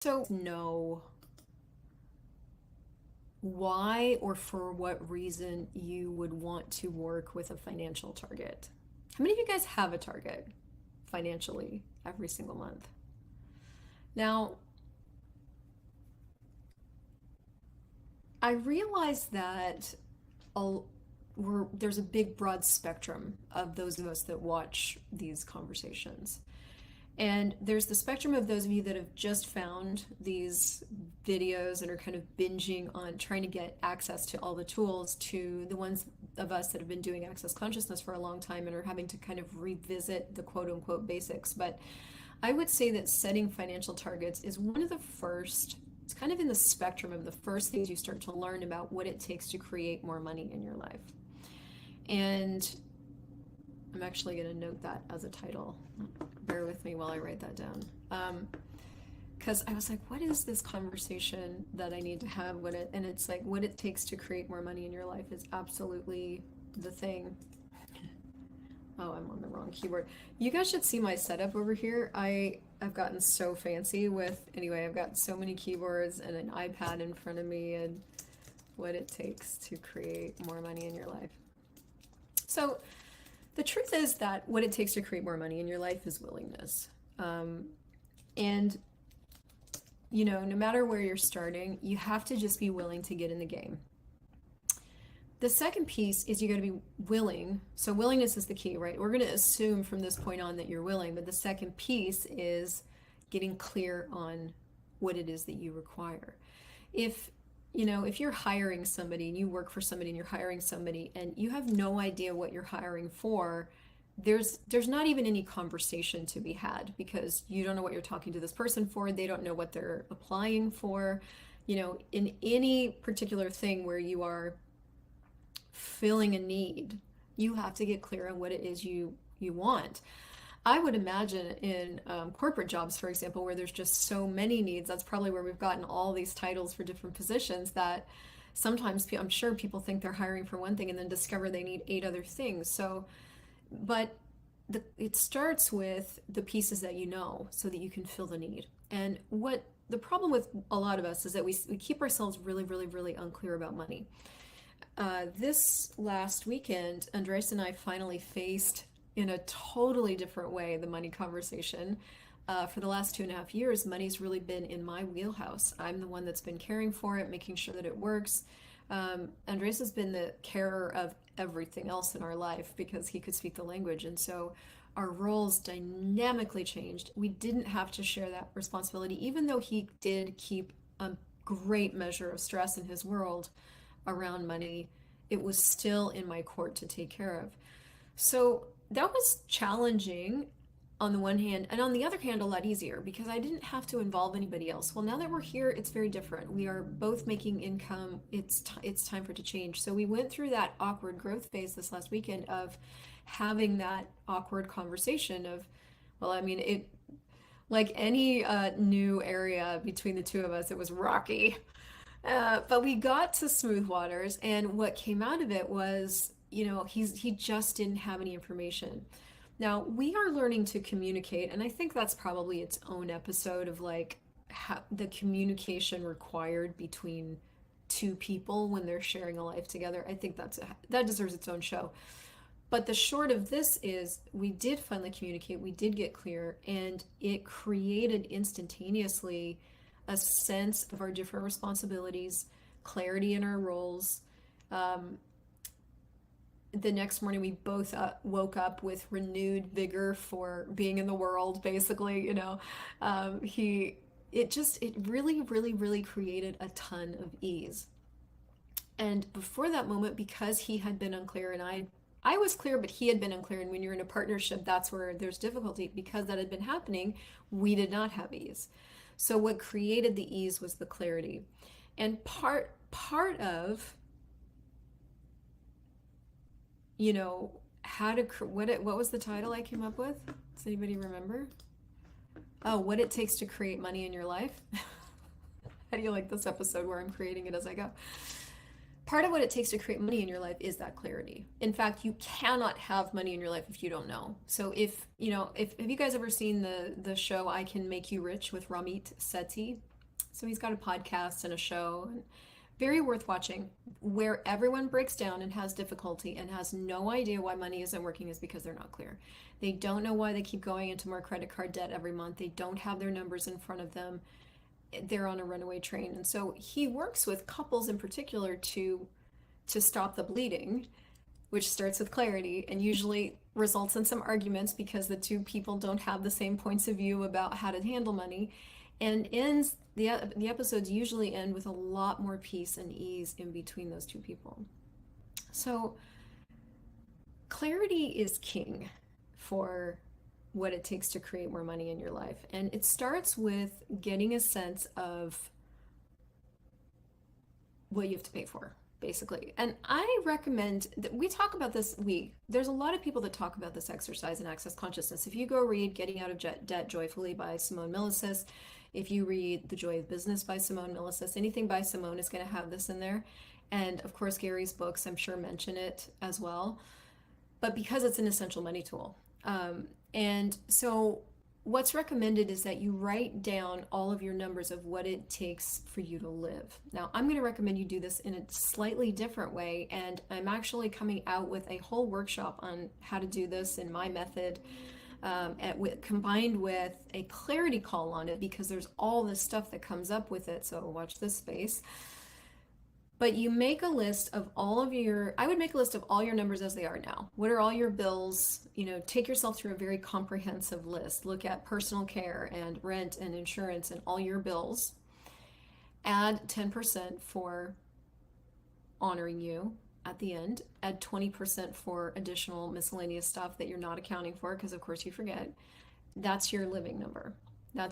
So, know why or for what reason you would want to work with a financial target. How many of you guys have a target financially every single month? Now, I realize that there's a big broad spectrum of those of us that watch these conversations. And there's the spectrum of those of you that have just found these videos and are kind of binging on trying to get access to all the tools, to the ones of us that have been doing access consciousness for a long time and are having to kind of revisit the quote unquote basics. But I would say that setting financial targets is one of the first, it's kind of in the spectrum of the first things you start to learn about what it takes to create more money in your life. And I'm actually going to note that as a title. Bear with me while I write that down. Because I was like, what is this conversation that I need to have? And it's like, what it takes to create more money in your life is absolutely the thing. Oh, I'm on the wrong keyboard. You guys should see my setup over here. I've gotten so fancy anyway, I've got so many keyboards and an iPad in front of me, and what it takes to create more money in your life. So the truth is that what it takes to create more money in your life is willingness. And, no matter where you're starting, you have to just be willing to get in the game. The second piece is you got to be willing. So willingness is the key, right? We're going to assume from this point on that you're willing, but the second piece is getting clear on what it is that you require. If you're hiring somebody and you work for somebody and you're hiring somebody and you have no idea what you're hiring for, there's not even any conversation to be had, because you don't know what you're talking to this person for. They don't know what they're applying for. In any particular thing where you are filling a need, you have to get clear on what it is you want. I would imagine in corporate jobs, for example, where there's just so many needs, that's probably where we've gotten all these titles for different positions, that sometimes I'm sure people think they're hiring for one thing and then discover they need 8 other things. So, but it starts with the pieces that you know so that you can fill the need. And what the problem with a lot of us is that we keep ourselves really, really, really unclear about money. This last weekend, Andres and I finally faced, in a totally different way, the money conversation. For the last 2.5 years, money's really been in my wheelhouse. I'm the one that's been caring for it, making sure that it works. Andres has been the carer of everything else in our life because he could speak the language. And so our roles dynamically changed. We didn't have to share that responsibility, even though he did keep a great measure of stress in his world around money. It was still in my court to take care of. So that was challenging on the one hand, and on the other hand, a lot easier because I didn't have to involve anybody else. Well, now that we're here, it's very different. We are both making income. It's time for it to change. So we went through that awkward growth phase this last weekend of having that awkward conversation of, well, I mean, it, like any new area between the two of us, it was rocky. But we got to smooth waters, and what came out of it was, he just didn't have any information. Now, we are learning to communicate, and I think that's probably its own episode of like how the communication required between two people when they're sharing a life together. I think that deserves its own show. But the short of this is we did finally communicate, we did get clear, and it created instantaneously a sense of our different responsibilities, clarity in our roles. The next morning, we both woke up with renewed vigor for being in the world, basically. It really, really, really created a ton of ease. And before that moment, because he had been unclear and I was clear, but he had been unclear. And when you're in a partnership, that's where there's difficulty. Because that had been happening, we did not have ease. So what created the ease was the clarity. And part of, what was the title I came up with? Does anybody remember? Oh, what it takes to create money in your life. How do you like this episode where I'm creating it as I go? Part of what it takes to create money in your life is that clarity. In fact, you cannot have money in your life if you don't know. So if have you guys ever seen the show I Can Make You Rich with Ramit Sethi? So he's got a podcast and a show, and very worth watching, where everyone breaks down and has difficulty and has no idea why money isn't working is because they're not clear. They don't know why they keep going into more credit card debt every month. They don't have their numbers in front of them. They're on a runaway train. And so he works with couples in particular to stop the bleeding, which starts with clarity and usually results in some arguments because the two people don't have the same points of view about how to handle money, and ends the episodes usually end with a lot more peace and ease in between those two people. So clarity is king for what it takes to create more money in your life, and it starts with getting a sense of what you have to pay for, basically. And I recommend that we talk about this. There's a lot of people that talk about this exercise in access consciousness. If you go read Getting Out of Debt Joyfully by Simone Milasas, if you read The Joy of Business by Simone Milasas, anything by Simone is going to have this in there. And of course, Gary's books, I'm sure, mention it as well. But because it's an essential money tool. And so what's recommended is that you write down all of your numbers of what it takes for you to live. Now, I'm going to recommend you do this in a slightly different way, and I'm actually coming out with a whole workshop on how to do this in my method, combined with a clarity call on it, because there's all this stuff that comes up with it. So watch this space. But you make a list of I would make a list of all your numbers as they are now. What are all your bills? Take yourself through a very comprehensive list. Look at personal care and rent and insurance and all your bills. Add 10% for honoring you at the end. Add 20% for additional miscellaneous stuff that you're not accounting for, because of course you forget. That's your living number. I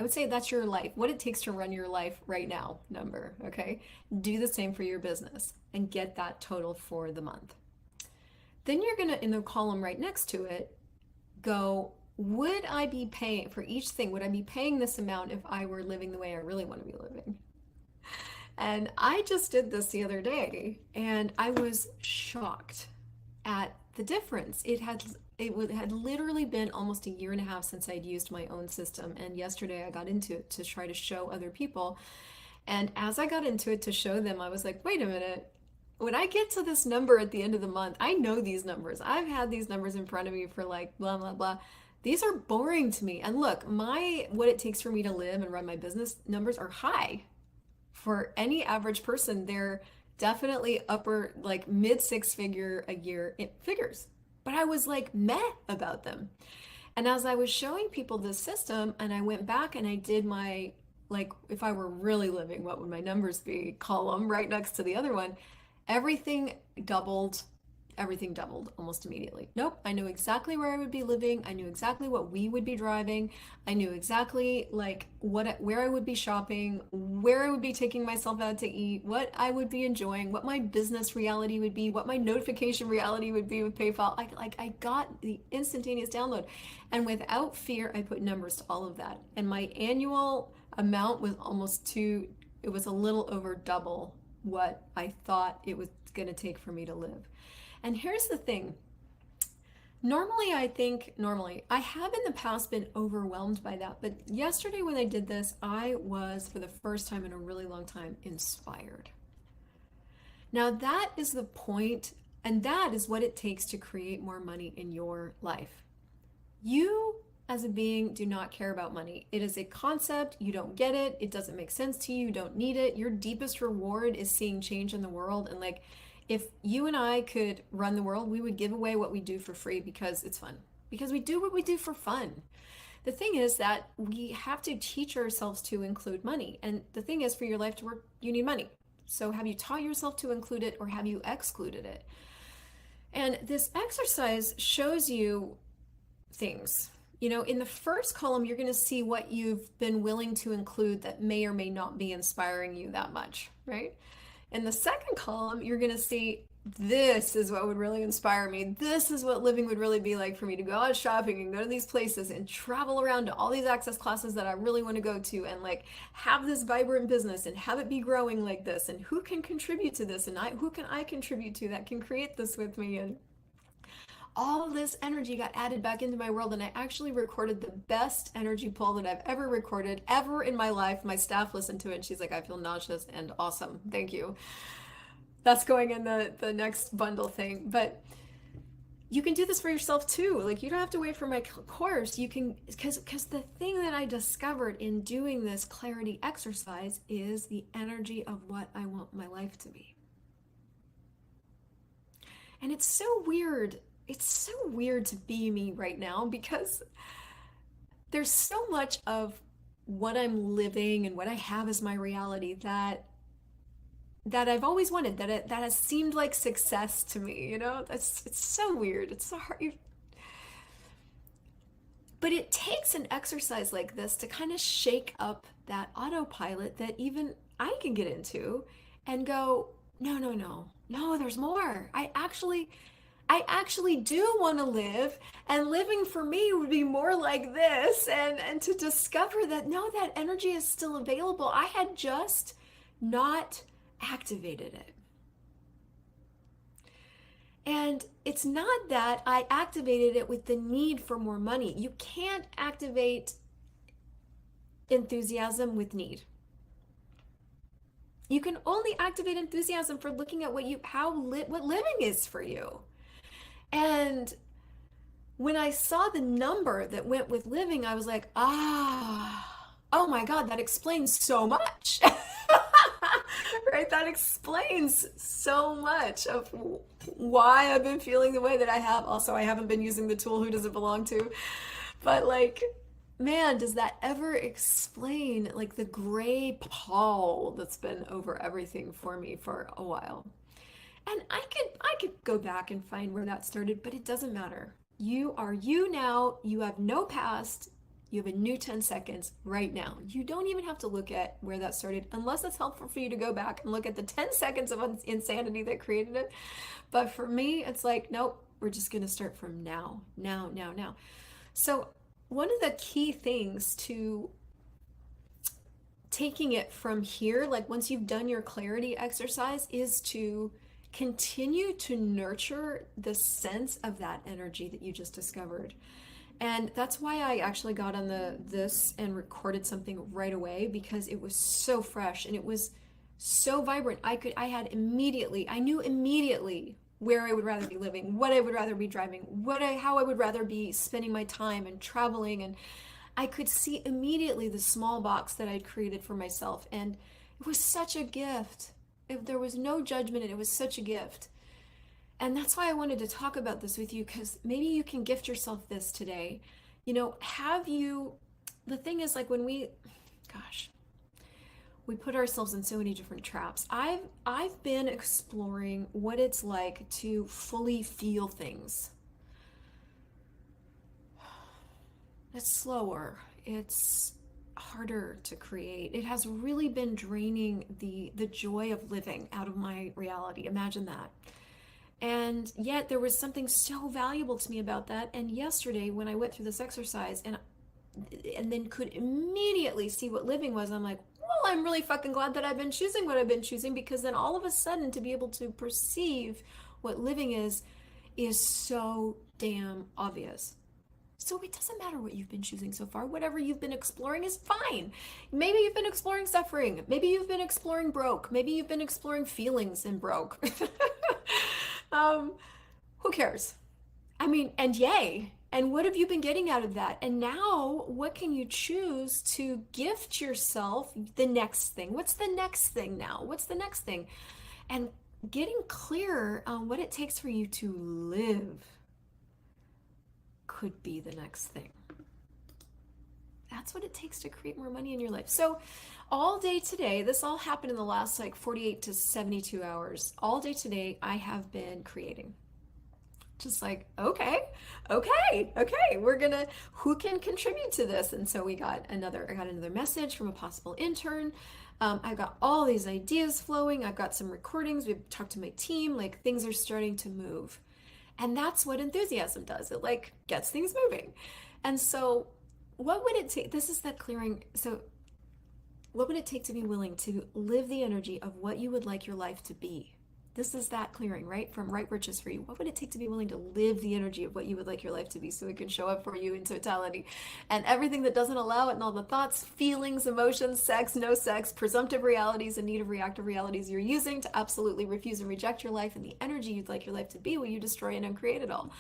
would say that's your life, what it takes to run your life right now number, okay? Do the same for your business and get that total for the month. Then you're gonna, in the column right next to it, go, would I be paying for each thing? Would I be paying this amount if I were living the way I really want to be living? And I just did this the other day, and I was shocked at the difference. It had literally been almost a year and a half since I'd used my own system, and yesterday I got into it to try to show other people. And as I got into it to show them, I was like, wait a minute. When I get to this number at the end of the month, I know these numbers. I've had these numbers in front of me for like blah, blah, blah. These are boring to me. And look, what it takes for me to live and run my business numbers are high. For any average person, they're definitely upper, like mid six figure a year figures. But I was like meh about them. And as I was showing people this system, and I went back and I did my, like, if I were really living, what would my numbers be column right next to the other one, everything doubled. Everything doubled almost immediately. Nope, I knew exactly where I would be living. I knew exactly what we would be driving. I knew exactly like where I would be shopping, where I would be taking myself out to eat, what I would be enjoying, what my business reality would be, what my notification reality would be with PayPal. I got the instantaneous download. And without fear, I put numbers to all of that. And my annual amount was it was a little over double what I thought it was going to take for me to live. And here's the thing. Normally, I have in the past been overwhelmed by that. But yesterday when I did this, I was, for the first time in a really long time, inspired. Now that is the point, and that is what it takes to create more money in your life. You, as a being, do not care about money. It is a concept. You don't get it. It doesn't make sense to you. You don't need it. Your deepest reward is seeing change in the world. And like, if you and I could run the world, we would give away what we do for free because it's fun. Because we do what we do for fun. The thing is that we have to teach ourselves to include money. And the thing is, for your life to work, you need money. So have you taught yourself to include it, or have you excluded it? And this exercise shows you things. In the first column, you're going to see what you've been willing to include that may or may not be inspiring you that much, right? In the second column, you're going to see, this is what would really inspire me. This is what living would really be like for me, to go out shopping and go to these places and travel around to all these access classes that I really want to go to, and like have this vibrant business and have it be growing like this, and who can contribute to this, and who can I contribute to that can create this with me, and all this energy got added back into my world, and I actually recorded the best energy pull that I've ever recorded ever in my life. My staff listened to it and she's like, I feel nauseous and awesome. Thank you. That's going in the next bundle thing. But you can do this for yourself too. Like, you don't have to wait for my course. You can, because the thing that I discovered in doing this clarity exercise is the energy of what I want my life to be. And it's so weird. It's so weird to be me right now because there's so much of what I'm living and what I have as my reality that I've always wanted, that has seemed like success to me, you know? It's so weird. It's so hard. But it takes an exercise like this to kind of shake up that autopilot that even I can get into and go, no, no, no. No, there's more. I actually do want to live, and living for me would be more like this, and to discover that no, that energy is still available. I had just not activated it. And it's not that I activated it with the need for more money. You can't activate enthusiasm with need. You can only activate enthusiasm for looking at what living is for you. And when I saw the number that went with living, I was like, oh my God, that explains so much. Right? That explains so much of why I've been feeling the way that I have. Also, I haven't been using the tool, who does it belong to? But like, man, does that ever explain like the gray pall that's been over everything for me for a while? And I could go back and find where that started, but it doesn't matter. You are you now. You have no past. You have a new 10 seconds right now. You don't even have to look at where that started unless it's helpful for you to go back and look at the 10 seconds of insanity that created it. But for me, it's like, nope, we're just going to start from now, now, now, now. So, one of the key things to taking it from here, like once you've done your clarity exercise, is to continue to nurture the sense of that energy that you just discovered. And that's why I actually got on this and recorded something right away, because it was so fresh and it was so vibrant. I knew immediately where I would rather be living, what I would rather be driving, how I would rather be spending my time and traveling. And I could see immediately the small box that I'd created for myself. And it was such a gift. If there was no judgment, and it was such a gift. And that's why I wanted to talk about this with you, because maybe you can gift yourself this today. You know, the thing is, like, gosh, we put ourselves in so many different traps. I've been exploring what it's like to fully feel things. It's slower. It's harder to create. It has really been draining the joy of living out of my reality. Imagine that. And yet there was something so valuable to me about that. And yesterday when I went through this exercise and then could immediately see what living was, I'm like, well, I'm really fucking glad that I've been choosing what I've been choosing, because then all of a sudden to be able to perceive what living is so damn obvious. So it doesn't matter what you've been choosing so far. Whatever you've been exploring is fine. Maybe you've been exploring suffering. Maybe you've been exploring broke. Maybe you've been exploring feelings in broke. Who cares? I mean, and yay. And what have you been getting out of that? And now, what can you choose to gift yourself the next thing? What's the next thing now? What's the next thing? And getting clear on what it takes for you to live could be the next thing. That's what it takes to create more money in your life. So all day today, this all happened in the last like 48 to 72 hours. All day today, I have been creating. Just like, okay, who can contribute to this? And so I got another message from a possible intern. I've got all these ideas flowing. I've got some recordings. We've talked to my team. Like, things are starting to move. And that's what enthusiasm does. It like gets things moving. And so what would it take? This is that clearing. So what would it take to be willing to live the energy of what you would like your life to be? This is that clearing, right? From right riches for you. What would it take to be willing to live the energy of what you would like your life to be so it can show up for you in totality? And everything that doesn't allow it, and all the thoughts, feelings, emotions, sex, no sex, presumptive realities, and need of reactive realities you're using to absolutely refuse and reject your life and the energy you'd like your life to be, will you destroy and uncreate it all?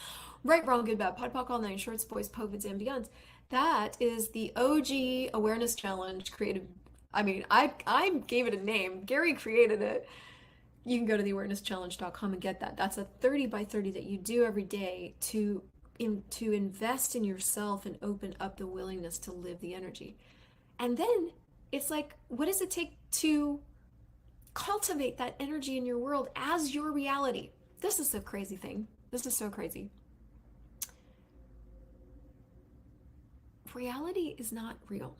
Right, wrong, good, bad, POD, POC, all nine, shorts, boys, povids, and beyonds. That is the OG awareness challenge created. I mean, I gave it a name. Gary created it. You can go to theawarenesschallenge.com and get that. That's a 30 by 30 that you do every day to invest in yourself and open up the willingness to live the energy. And then it's like, what does it take to cultivate that energy in your world as your reality? This is a crazy thing. This is so crazy. Reality is not real.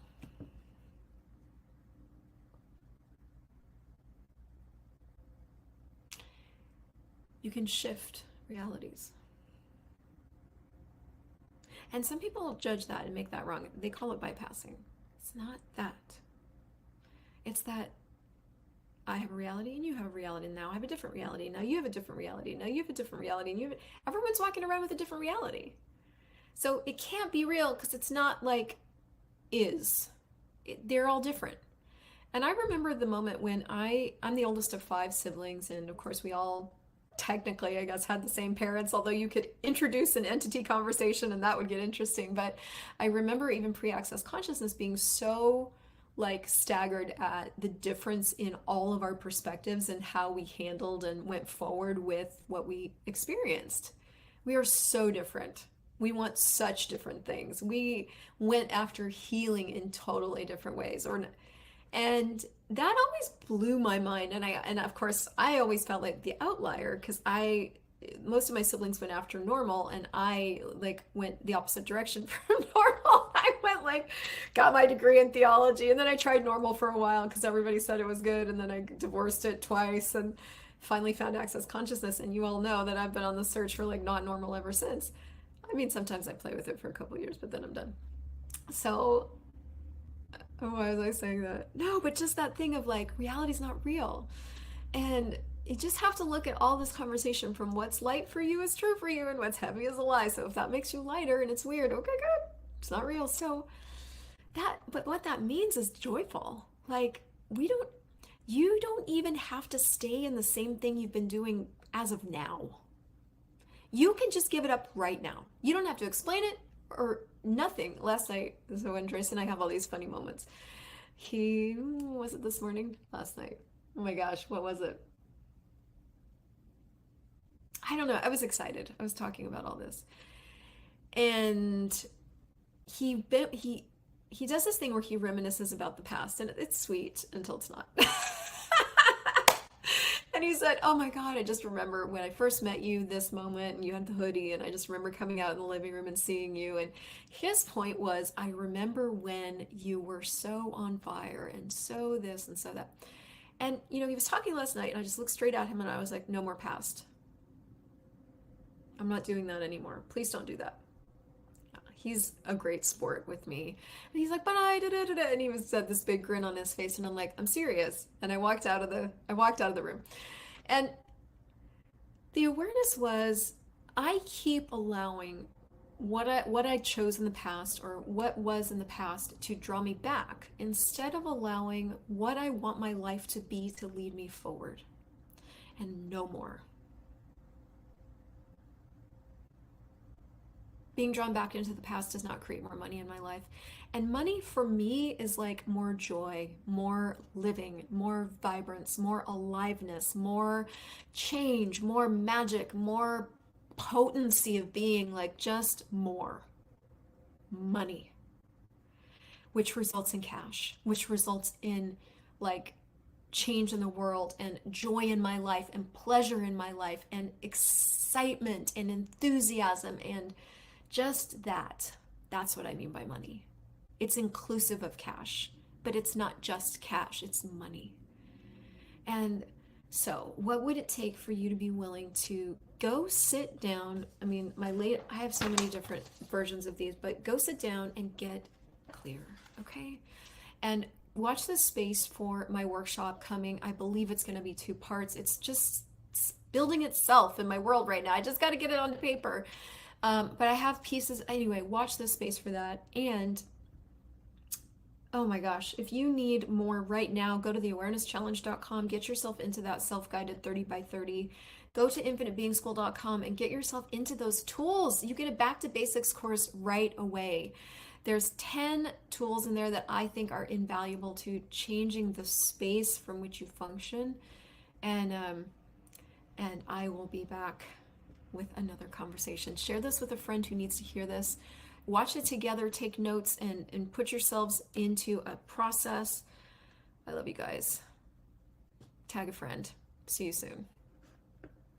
You can shift realities. And some people judge that and make that wrong. They call it bypassing. It's not that. It's that I have a reality and you have a reality. And now I have a different reality. Now you have a different reality. Now you have a different reality. And everyone's walking around with a different reality. So it can't be real because it's not like is. They're all different. And I remember the moment when I'm the oldest of 5 siblings, and of course we all technically, I guess, had the same parents, although you could introduce an entity conversation and that would get interesting. But I remember even pre-access consciousness being so like staggered at the difference in all of our perspectives and how we handled and went forward with what we experienced. We are so different. We want such different things. We went after healing in totally different ways, and that always blew my mind. And of course I always felt like the outlier because most of my siblings went after normal and I like went the opposite direction from normal. I went like got my degree in theology and then I tried normal for a while because everybody said it was good, and then I divorced it twice and finally found access consciousness. And you all know that I've been on the search for like not normal ever since. I mean, sometimes I play with it for a couple years, but then I'm done. So why was I saying that? No, but just that thing of like, reality's not real. And you just have to look at all this conversation from what's light for you is true for you and what's heavy is a lie. So if that makes you lighter and it's weird, okay, good. It's not real. So but what that means is joyful. Like, you don't even have to stay in the same thing you've been doing as of now. You can just give it up right now. You don't have to explain it or nothing. Last night, so Andres and I have all these funny moments. Was it this morning? Last night. Oh my gosh, what was it? I don't know. I was excited. I was talking about all this. And he does this thing where he reminisces about the past, and it's sweet until it's not. And he said, "Oh my God, I just remember when I first met you, this moment, and you had the hoodie, and I just remember coming out in the living room and seeing you." And his point was, I remember when you were so on fire and so this and so that. And, he was talking last night, and I just looked straight at him, and I was like, no more past. I'm not doing that anymore. Please don't do that. He's a great sport with me. And he's like, but and he had this big grin on his face, and I'm like, I'm serious. And I walked out of the room. And the awareness was, I keep allowing what I chose in the past or what was in the past to draw me back instead of allowing what I want my life to be to lead me forward. And no more. Being drawn back into the past does not create more money in my life. And money for me is like more joy, more living, more vibrance, more aliveness, more change, more magic, more potency of being, like just more money, which results in cash, which results in like change in the world and joy in my life and pleasure in my life and excitement and enthusiasm and just that. That's what I mean by money. It's inclusive of cash, but it's not just cash, it's money. And so, what would it take for you to be willing to go sit down? I mean, I have so many different versions of these, but go sit down and get clear, okay? And watch this space for my workshop coming. I believe it's going to be 2 parts. It's just building itself in my world right now. I just got to get it onto paper. But I have pieces. Anyway, watch this space for that. And oh my gosh, if you need more right now, go to theawareness.challenge.com, get yourself into that self-guided 30 by 30. Go to infinitebeingschool.com and get yourself into those tools. You get a back to basics course right away. There's 10 tools in there that I think are invaluable to changing the space from which you function. And and I will be back with another conversation. Share this with a friend who needs to hear this. Watch it together, take notes, and put yourselves into a process. I love you guys. Tag a friend. See you soon.